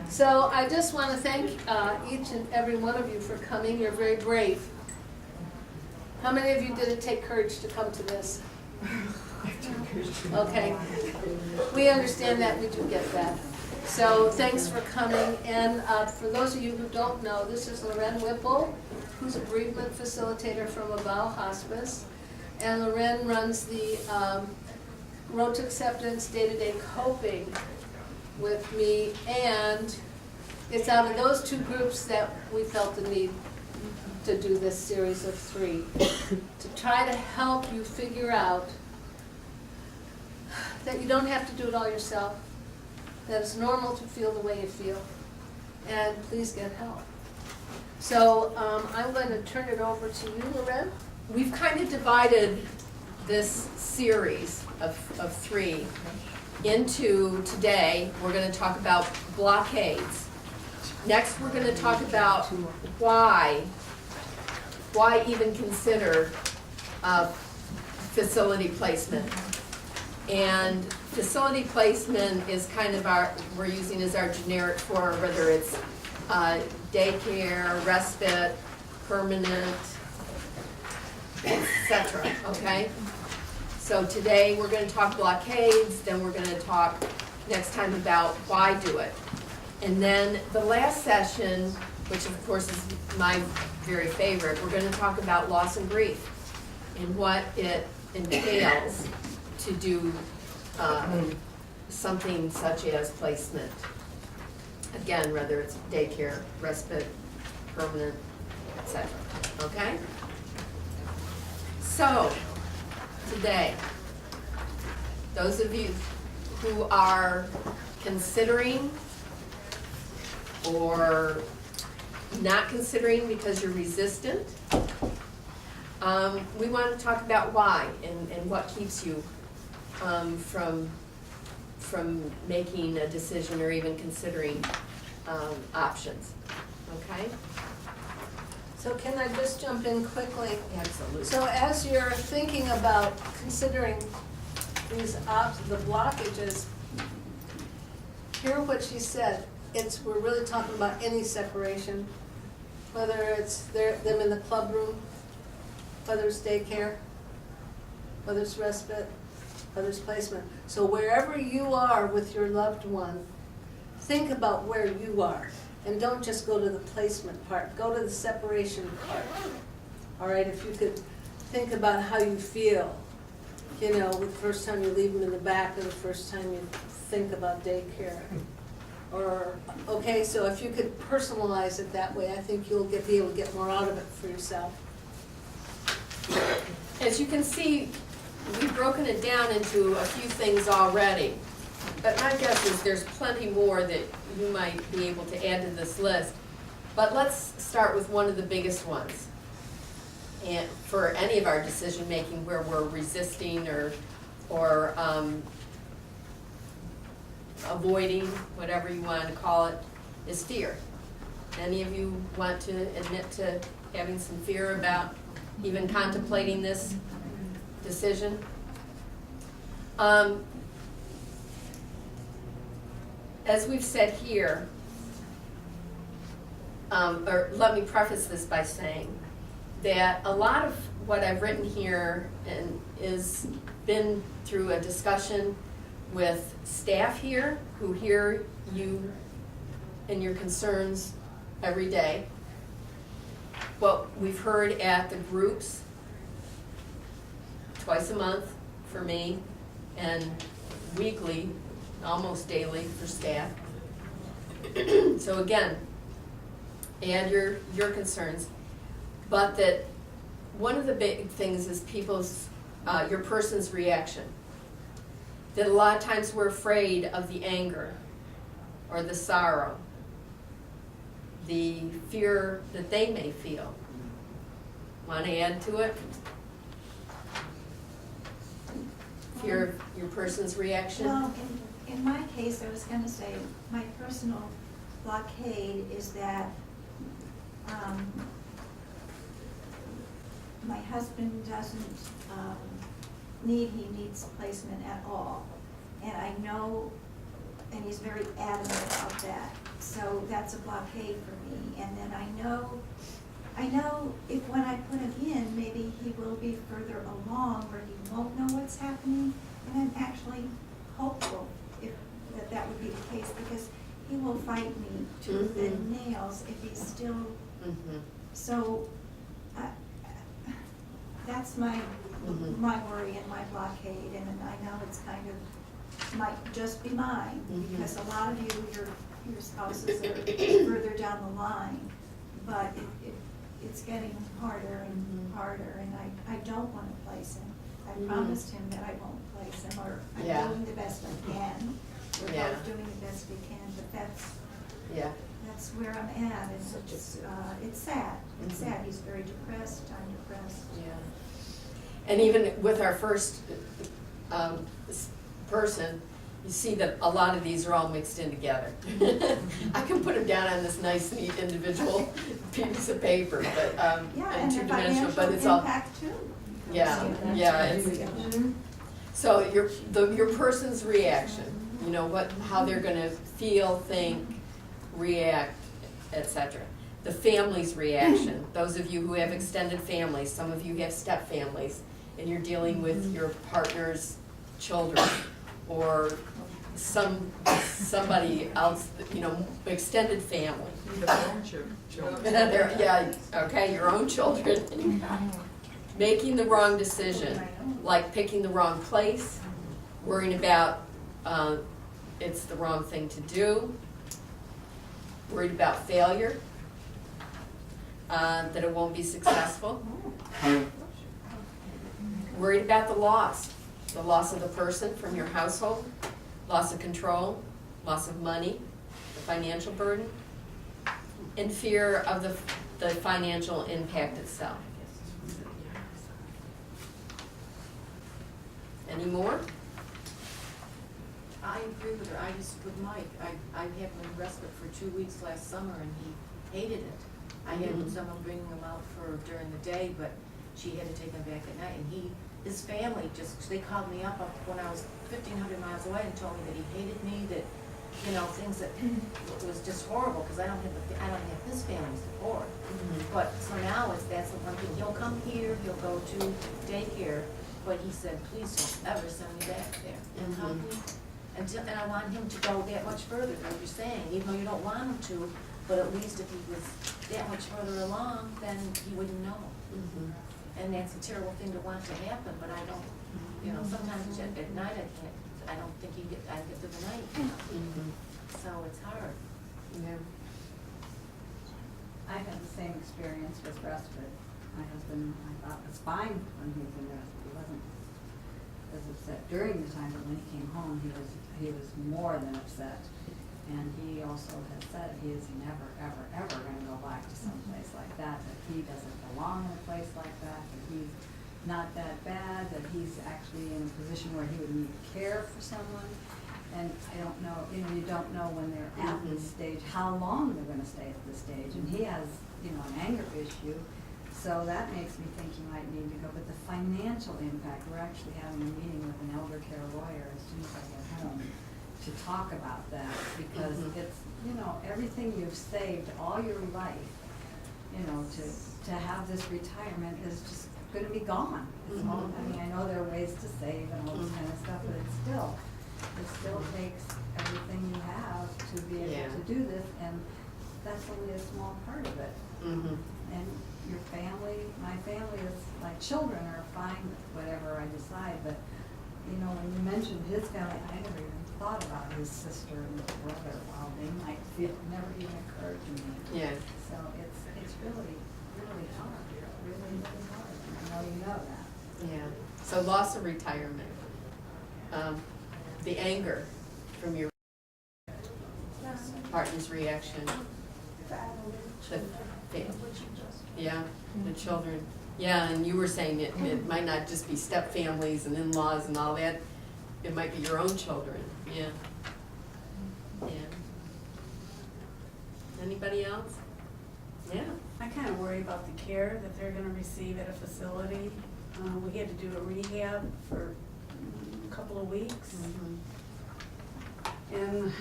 So I just want to thank each and every one of you for coming. You're very brave. How many of you did it take courage to come to this? Okay. We understand that. We do get that. So thanks for coming. And for those of you who don't know, this is Loren Whipple, who's a bereavement facilitator from Avow Hospice. And Loren runs the Road to Acceptance Day-to-Day Coping with me, and it's out of those two groups that we felt the need to do this series of 3 to try to help you figure out that you don't have to do it all yourself, that it's normal to feel the way you feel, and please get help. So I'm going to turn it over to you, Loren. We've kind of divided this series of 3 into today. We're going to talk about blockades. Next, we're going to talk about why even consider facility placement. And facility placement is kind of we're using as our generic for whether it's daycare, respite, permanent, etc. Okay? So today we're going to talk blockades, then we're going to talk next time about why do it. And then the last session, which of course is my very favorite, we're going to talk about loss and grief and what it entails to do something such as placement. Again, whether it's daycare, respite, permanent, etc. Okay? So, today, those of you who are considering or not considering because you're resistant, we want to talk about why and what keeps you from making a decision or even considering options. Okay? So can I just jump in quickly? Absolutely. So as you're thinking about considering these the blockages, hear what she said. We're really talking about any separation, whether it's them in the club room, whether it's daycare, whether it's respite, whether it's placement. So wherever you are with your loved one, think about where you are. And don't just go to the placement part, go to the separation part. All right, if you could think about how you feel, you know, the first time you leave them in the back or the first time you think about daycare. Or, okay, so if you could personalize it that way, I think you'll be able to get more out of it for yourself. As you can see, we've broken it down into a few things already. But my guess is there's plenty more that you might be able to add to this list. But let's start with one of the biggest ones. And for any of our decision making where we're resisting or avoiding, whatever you want to call it, is fear. Any of you want to admit to having some fear about even contemplating this decision? As we've said here, or let me preface this by saying that a lot of what I've written here is been through a discussion with staff here who hear you and your concerns every day. What we've heard at the groups twice a month for me and weekly, almost daily for staff. So again, and your concerns, but that one of the big things is your person's reaction. That a lot of times we're afraid of the anger or the sorrow, the fear that they may feel. Want to add to it? Fear of your person's reaction? Well, in my case, I was going to say my personal blockade is that my husband doesn't he needs placement at all. And I know, and he's very adamant about that. that's a blockade for me. And then I know if when I put him in, maybe he will be further along where he won't know what's happening. And I'm actually hopeful that would be the case, because he will fight me tooth and nails if he's still. So that's my worry and my blockade, and I know it's kind of might just be mine, because a lot of your spouses are further down the line, but it's getting harder and harder, and I don't want to place him. I promised him that I won't place him, or I'm doing the best I can. We're both doing the best we can, but that's where I'm at, and it's sad. It's sad. He's very depressed. I'm depressed. Yeah. And even with our first person, you see that a lot of these are all mixed in together. I can put them down on this nice, neat individual piece of paper, but and two-dimensional, but it's all. Impact too. So your person's reaction, you know, how they're gonna feel, think, react, etc. The family's reaction, those of you who have extended families, some of you have step families, and you're dealing with your partner's children, or somebody else, you know, extended family. Your own children. Your own children. Making the wrong decision, like picking the wrong place, worrying about it's the wrong thing to do, worried about failure, that it won't be successful, worried about the loss of the person from your household, loss of control, loss of money, the financial burden, and fear of the financial impact itself. Any more? I agree with her. With Mike, I had him in respite for 2 weeks last summer, and he hated it. I had someone bringing him out during the day, but she had to take him back at night. And his family they called me up when I was 1,500 miles away and told me that he hated me, that, you know, things that it was just horrible, because I don't have his family support. But so now that's the one thing. He'll come here, he'll go to daycare, but he said, please don't ever send me back there. And help me. And I want him to go that much further, like you're saying, even though you don't want him to, but at least if he was that much further along, then he wouldn't know. And that's a terrible thing to want to happen, but I don't, you know, sometimes at night I don't think I get through the night, you know. So it's hard. Yeah. I had the same experience with respite. My husband, I thought, was fine when he was in respite. He wasn't as upset during the time, but when he came home, he was more than upset. And he also has said he is never, ever, ever going to go back to some place like that he doesn't belong in a place like that he's not that bad, that he's actually in a position where he would need care for someone. And I don't know, you know, you don't know when they're at this stage, how long they're going to stay at this stage. And he has, you know, an anger issue. So that makes me think he might need to go. But the financial impact, we're actually having a meeting with an elder care lawyer as soon as I get home to talk about that, because it's, you know, everything you've saved all your life, you know, to have this retirement is just going to be gone. It's all, I mean, I know there are ways to save and all this kind of stuff, but it still takes everything you have to be able to do this, and that's only a small part of it. And your family, my family is like children are fine with whatever I decide, but you know, when you mentioned his family, I never even thought about his sister and brother while they might feel, never even occurred to me. Yeah. So it's really, really hard, really, really hard, and I know you know that. Yeah. So loss of retirement, the anger from your partner's reaction, the the children. Yeah, and you were saying it might not just be step families and in-laws and all that. It might be your own children. Yeah. Yeah. Anybody else? Yeah. I kind of worry about the care that they're going to receive at a facility. We had to do a rehab for a couple of weeks. And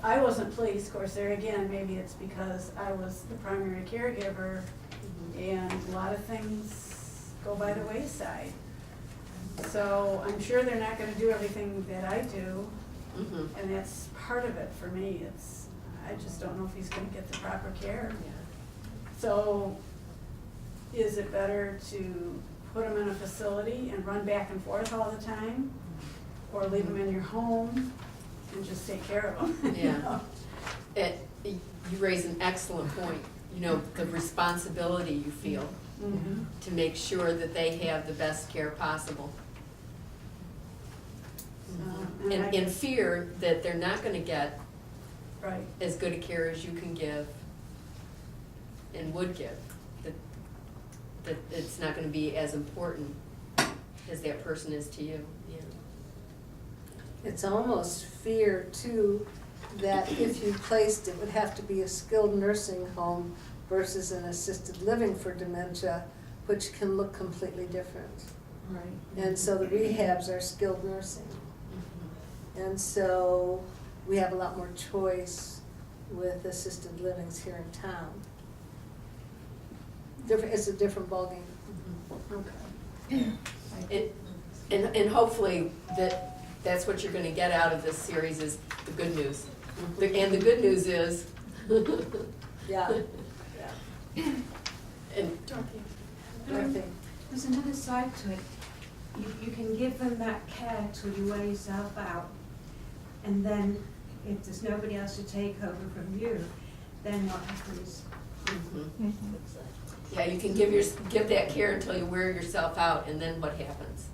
I wasn't pleased, of course, there again, maybe it's because I was the primary caregiver and a lot of things go by the wayside. So I'm sure they're not gonna do everything that I do, and that's part of it for me. I just don't know if he's gonna get the proper care. So is it better to put him in a facility and run back and forth all the time? Or leave him in your home and just take care of him? You know? You raise an excellent point, you know, the responsibility you feel Mhm. to make sure that they have the best care possible. So, And I in guess- fear that they're not gonna get Right, as good a care as you can give and would give, that it's not gonna be as important as that person is to you, yeah. It's almost fear too, that if you placed, it would have to be a skilled nursing home versus an assisted living for dementia, which can look completely different. right. And so the rehabs are skilled nursing. And so we have a lot more choice with assisted livings here in town. It's a different ballgame. Okay. And hopefully that's what you're gonna get out of this series is the good news. And the good news is. Yeah. And Dorothy. There's another side to it. You can give them that care till you wear yourself out. And then if there's nobody else to take over from you, then what happens? yeah, you can give that care until you wear yourself out, and then what happens?